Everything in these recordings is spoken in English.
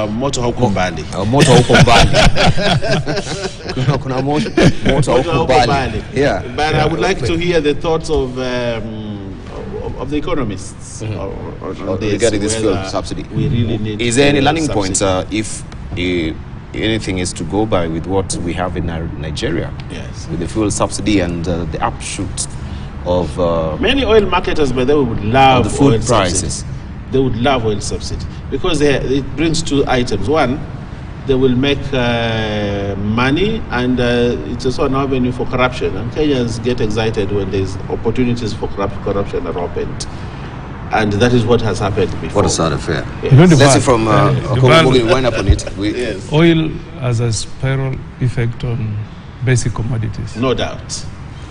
Moto huko mbali. Moto huko mbali. Kuna moto huko mbali. Yeah. But I would like to hear the thoughts of the economists on this, regarding this fuel subsidy. We really need. Is there any learning points if anything is to go by with what we have in Nigeria? Yes. With the fuel subsidy and the upshoot of many oil marketers, but they would love the food oil prices. Subsidy. They would love oil subsidy because it brings two items. One, they will make money, and it's also an avenue for corruption. And Kenyans get excited when there's opportunities for corruption are opened. And that is what has happened before. What a sad affair. Yes. Let's see from wind up on it. Yes. Oil has a spiral effect on basic commodities. No doubt.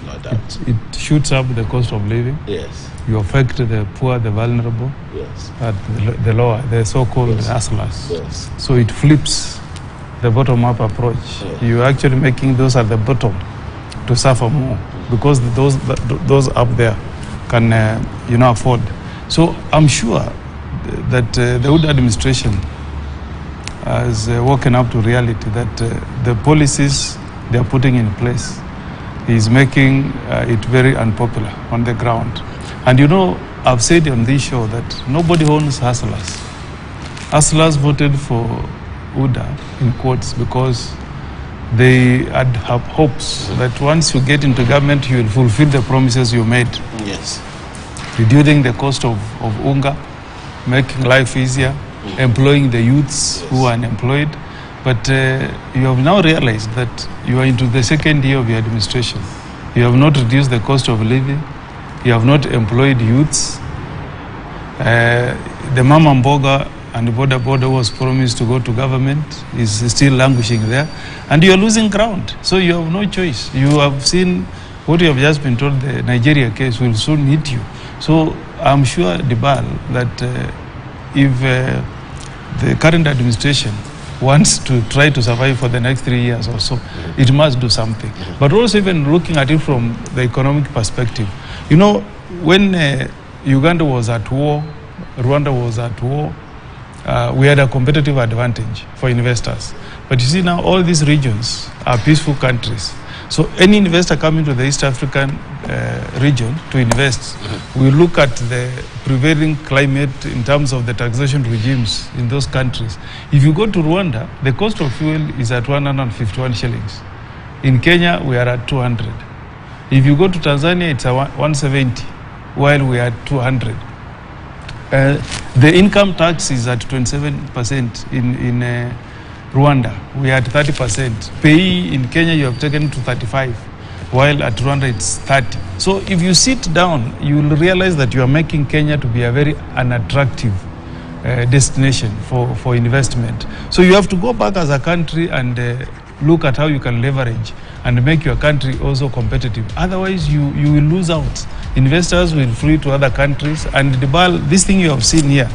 No doubt. It shoots up the cost of living. Yes. You affect the poor, the vulnerable, Yes. at the lower, the so-called hustlers. Yes. So it flips the bottom-up approach. Yes. You're actually making those at the bottom to suffer more because those up there can afford. So I'm sure that the Wood administration has woken up to reality that the policies they are putting in place is making it very unpopular on the ground. And I've said on this show that nobody owns hustlers. Hustlers voted for UDA, in quotes, because they had have hopes that once you get into government, you will fulfill the promises you made. Yes. Reducing the cost of unga, making life easier, employing the youths who are unemployed. But you have now realized that you are into the second year of your administration. You have not reduced the cost of living. You have not employed youths. The Mama Mboga and the border was promised to go to government is still languishing there. And you are losing ground. So you have no choice. You have seen what you have just been told, the Nigeria case will soon hit you. So I'm sure, Dibal, that if the current administration wants to try to survive for the next 3 years or so, it must do something. But also even looking at it from the economic perspective. When Uganda was at war, Rwanda was at war, we had a competitive advantage for investors. But you see now all these regions are peaceful countries. So any investor coming to the East African region to invest, we look at the prevailing climate in terms of the taxation regimes in those countries. If you go to Rwanda, the cost of fuel is at 151 shillings. In Kenya, we are at 200. If you go to Tanzania, it's 170, while we are at 200. The income tax is at 27% in Rwanda. We are at 30%. Pay in Kenya, you have taken to 35, while at Rwanda it's 30. So if you sit down, you will realize that you are making Kenya to be a very unattractive destination for investment. So you have to go back as a country and look at how you can leverage and make your country also competitive. Otherwise, you will lose out. Investors will flee to other countries. And this thing you have seen here,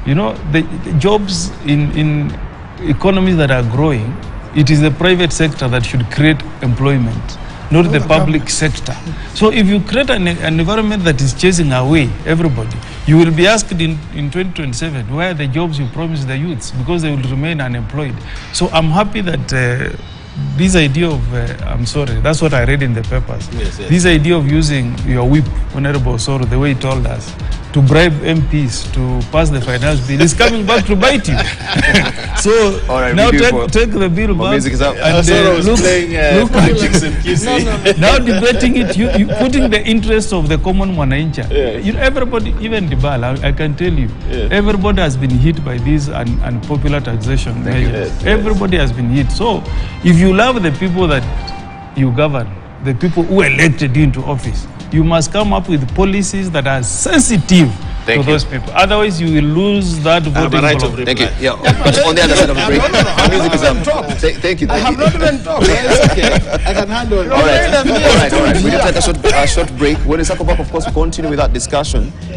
the jobs in economies that are growing, it is the private sector that should create employment, not the public sector. So if you create an environment that is chasing away everybody, you will be asked in 2027, where are the jobs you promised the youths? Because they will remain unemployed. So I'm happy that this idea of, I'm sorry, that's what I read in the papers. Yes. This idea of using your whip, Honorable Soro, the way he told us, to bribe MPs to pass the finance bill is coming back to bite you. So right, now take the bill back. Music is up. And look now debating it, you putting the interest of the common mwananchi. Yes. Everybody, even Dibala, I can tell you, everybody has been hit by these unpopular taxation measures. Yes. Everybody has been hit. So if you love the people that you govern, the people who elected you into office, you must come up with policies that are sensitive to those people. Otherwise, you will lose that voting bloc. Thank you. Yeah, but on the other side of the break, music is up. Thank you. I have not even talked. Okay. I can handle it. All right. We need to take a short break. When we circle back, of course, we continue with that discussion.